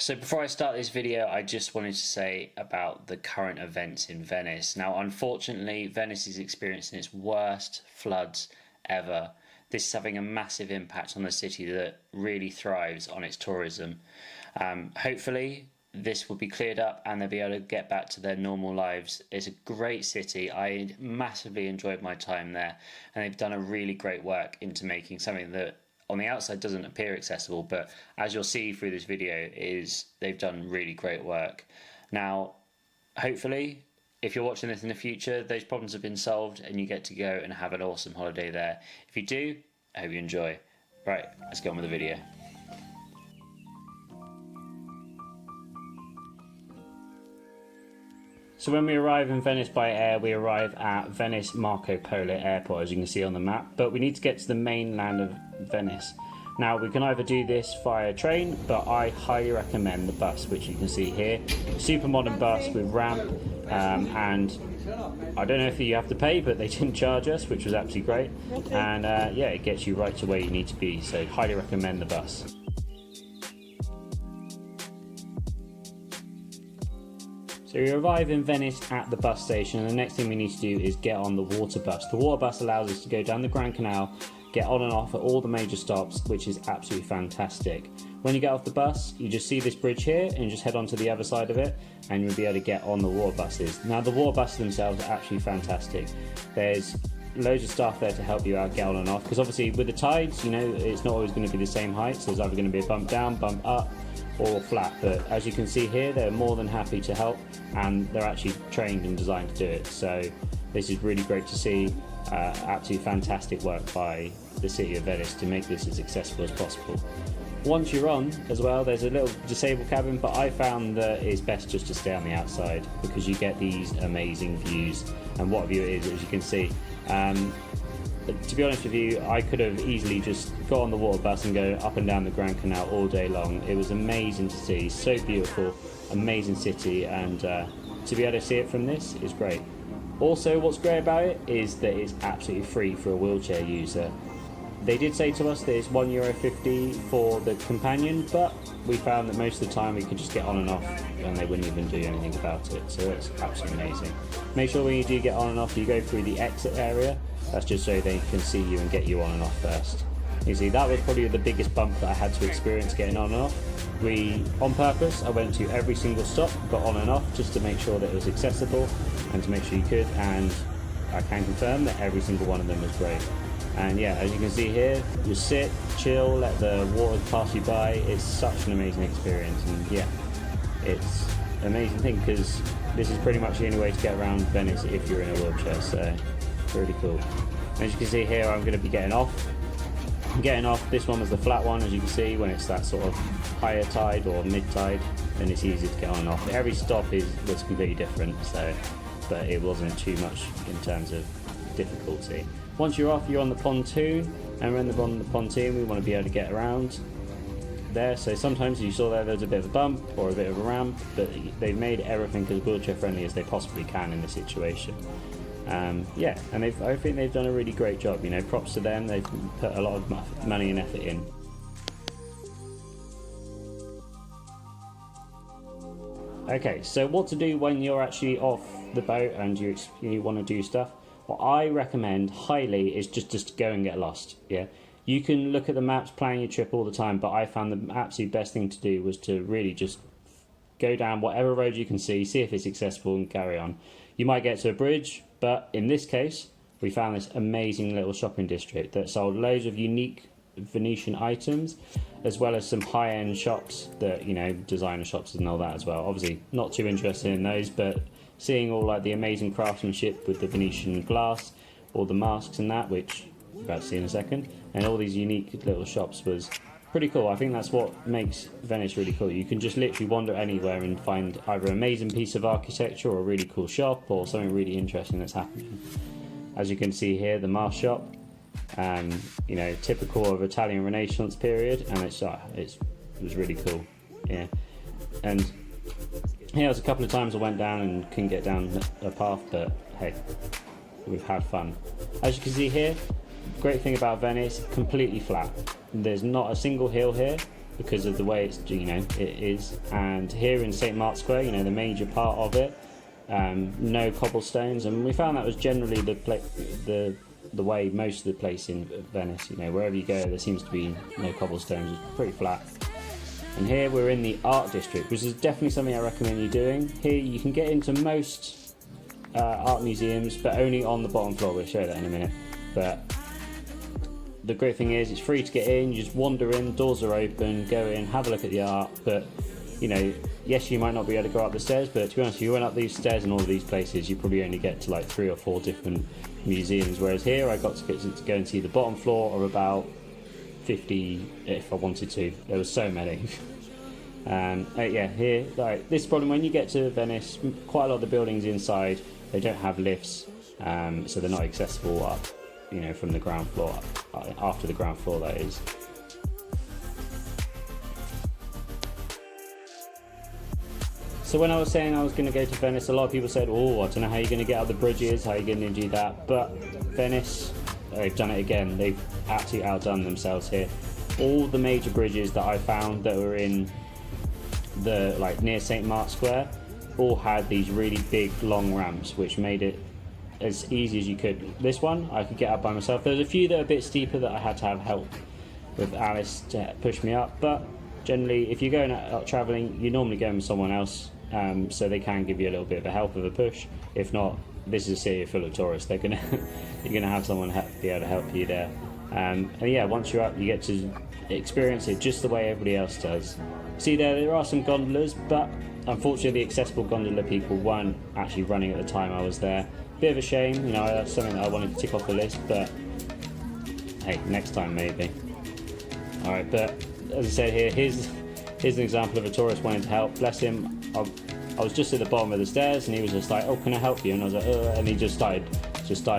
So before I start this video, I just wanted to say about the current events in Venice. Now, unfortunately, Venice is experiencing its worst floods ever. This is having a massive impact on the city that really thrives on its tourism. Hopefully, this will be cleared up and they'll be able to get back to their normal lives. It's a great city. I massively enjoyed my time there, and they've done a really great work into making something that on the outside doesn't appear accessible, but as you'll see through this video, they've done really great work. Now, hopefully, if you're watching this in the future, those problems have been solved and you get to go and have an awesome holiday there. If you do, I hope you enjoy. Right, let's get on with the video. So when we arrive in Venice by air, we arrive at Venice Marco Polo Airport, as you can see on the map, but we need to get to the mainland of Venice. Now, we can either do this via train, but I highly recommend the bus, which you can see here. Super modern bus with ramp, and I don't know if you have to pay, but they didn't charge us, which was absolutely great. And yeah, it gets you right to where you need to be, so highly recommend the bus. So we arrive in Venice at the bus station, and the next thing we need to do is get on the water bus. The water bus allows us to go down the Grand Canal, get on and off at all the major stops, which is absolutely fantastic. When you get off the bus, you just see this bridge here and you just head on to the other side of it and you'll be able to get on the water buses. Now, the water buses themselves are absolutely fantastic. There's loads of staff there to help you out, get on and off, because obviously with the tides, you know, it's not always going to be the same height, so there's either going to be a bump down, bump up, or flat. But as you can see here, they're more than happy to help, and they're actually trained and designed to do it. So this is really great to see. Absolutely fantastic work by the city of Venice to make this as accessible as possible. Once you're on as well, there's a little disabled cabin, but I found that it's best just to stay on the outside because you get these amazing views, and what view it is, as you can see. To be honest with you, I could have easily just got on the water bus and go up and down the Grand Canal all day long. It was amazing to see, so beautiful, amazing city, and to be able to see it from this is great. Also, what's great about it is that it's absolutely free for a wheelchair user. They did say to us that it's €1.50 for the companion, but we found that most of the time we could just get on and off and they wouldn't even do anything about it, so it's absolutely amazing. Make sure when you do get on and off, you go through the exit area. That's just so they can see you and get you on and off first. You see, that was probably the biggest bump that I had to experience getting on and off. On purpose, I went to every single stop, got on and off, just to make sure that it was accessible and to make sure you could, and I can confirm that every single one of them was great. And yeah, as you can see here, just sit, chill, let the water pass you by. It's such an amazing experience, and yeah, it's an amazing thing because this is pretty much the only way to get around Venice if you're in a wheelchair, so really cool. As you can see here, I'm going to be getting off. This one was the flat one, as you can see. When it's that sort of higher tide or mid tide, then it's easy to get on and off. Every stop was completely different, so but it wasn't too much in terms of difficulty. Once you're off, you're on the pontoon, and when we're on the pontoon, we want to be able to get around there. So sometimes you saw there's a bit of a bump or a bit of a ramp, but they've made everything as wheelchair friendly as they possibly can in this situation. Yeah, and I think they've done a really great job. You know, props to them. They've put a lot of money and effort in. Okay, so what to do when you're actually off the boat and you want to do stuff? What I recommend highly is just to go and get lost. Yeah, you can look at the maps, plan your trip all the time, but I found the absolute best thing to do was to really just go down whatever road you can see if it's accessible, and carry on. You might get to a bridge, but in this case, we found this amazing little shopping district that sold loads of unique Venetian items, as well as some high-end shops that, you know, designer shops and all that as well. Obviously, not too interested in those, but seeing all like the amazing craftsmanship with the Venetian glass, all the masks and that, which we're about to see in a second, and all these unique little shops was pretty cool. I think that's what makes Venice really cool. You can just literally wander anywhere and find either an amazing piece of architecture or a really cool shop or something really interesting that's happening. As you can see here, the mask shop, you know, typical of Italian Renaissance period, and it was really cool. Yeah, and yeah, there's a couple of times I went down and couldn't get down a path, but hey, we've had fun. As you can see here, great thing about Venice, completely flat. There's not a single hill here, because of the way it's, it is. And here in St. Mark's Square, the major part of it, no cobblestones, and we found that was generally the way most of the place in Venice. Wherever you go, there seems to be no cobblestones. It's pretty flat. And here we're in the art district, which is definitely something I recommend you doing. Here you can get into most art museums, but only on the bottom floor. We'll show that in a minute. But the great thing is it's free to get in. You just wander in, doors are open, go in, have a look at the art. But yes, you might not be able to go up the stairs, but to be honest, if you went up these stairs in all of these places, you probably only get to like 3 or 4 different museums. Whereas here I got to go and see the bottom floor of about 50 if I wanted to. There were so many. Yeah, here, like, this problem when you get to Venice, quite a lot of the buildings inside, they don't have lifts, so they're not accessible up, from the ground floor, after the ground floor, that is. So when I was saying I was going to go to Venice, a lot of people said, oh, I don't know how you're going to get out the bridges, how are you going to do that? But Venice, they've done it again. They've absolutely outdone themselves here. All the major bridges that I found that were in the near St. Mark's Square all had these really big long ramps, which made it as easy as you could. This one I could get up by myself. There's a few that are a bit steeper that I had to have help with Alice to push me up, but generally if you're going out traveling, you normally go with someone else, so they can give you a little bit of a help of a push. If not, this is a city full of tourists. You're gonna have someone be able to help you there. And yeah, once you're up, you get to experience it just the way everybody else does. See, there are some gondolas, but unfortunately the accessible gondola people weren't actually running at the time I was there. Bit of a shame, that's something that I wanted to tick off the list, but hey, next time maybe. Alright, but as I said here, here's an example of a tourist wanting to help. Bless him, I was just at the bottom of the stairs and he was just like, oh, can I help you? And I was like, and he just started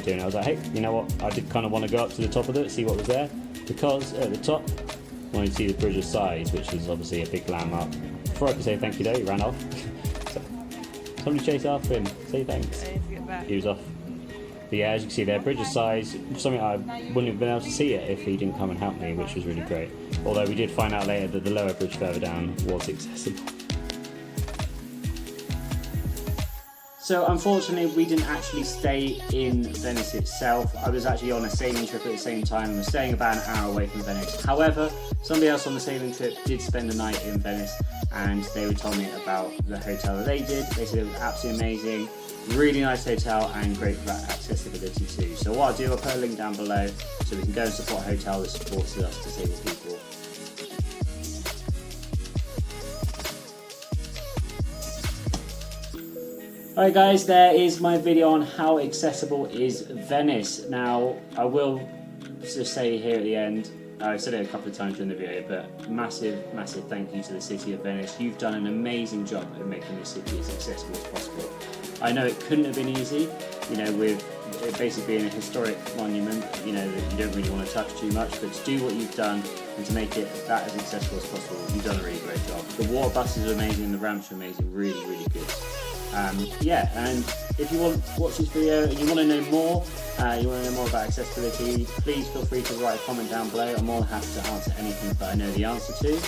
doing it. I was like, hey, you know what, I did kind of want to go up to the top of it, see what was there, because at the top I wanted to see the Bridge of Sighs, which is obviously a big landmark. Before I could say thank you though, he ran off. So, somebody chased after him, say thanks. He was off. But yeah, as you can see there, Bridge of Sighs, something I wouldn't have been able to see it if he didn't come and help me, which was really great. Although we did find out later that the lower bridge further down was accessible. So unfortunately we didn't actually stay in Venice itself. I was actually on a sailing trip at the same time and was staying about an hour away from Venice. However, somebody else on the sailing trip did spend the night in Venice and they were telling me about the hotel that they did. They said it was absolutely amazing, really nice hotel and great for accessibility too. So what I'll do, I'll put a link down below so we can go and support a hotel that supports us disabled people. Alright guys, there is my video on how accessible is Venice. Now, I will just say here at the end, I've said it a couple of times during the video, but massive thank you to the city of Venice. You've done an amazing job at making this city as accessible as possible. I know it couldn't have been easy, with it basically being a historic monument, that you don't really want to touch too much, but to do what you've done and to make it that as accessible as possible, you've done a really great job. The water buses are amazing, the ramps are amazing, really, really good. Yeah, and if you want to watch this video and you want to know more, about accessibility, please feel free to write a comment down below. I'm more than happy to answer anything that I know the answer to.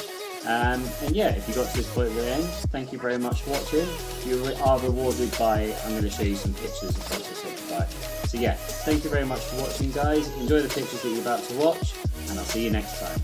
And yeah, if you got to this point at the end, thank you very much for watching. You are rewarded by, I'm going to show you some pictures of Social Certified. So yeah, thank you very much for watching guys. Enjoy the pictures that you're about to watch, and I'll see you next time.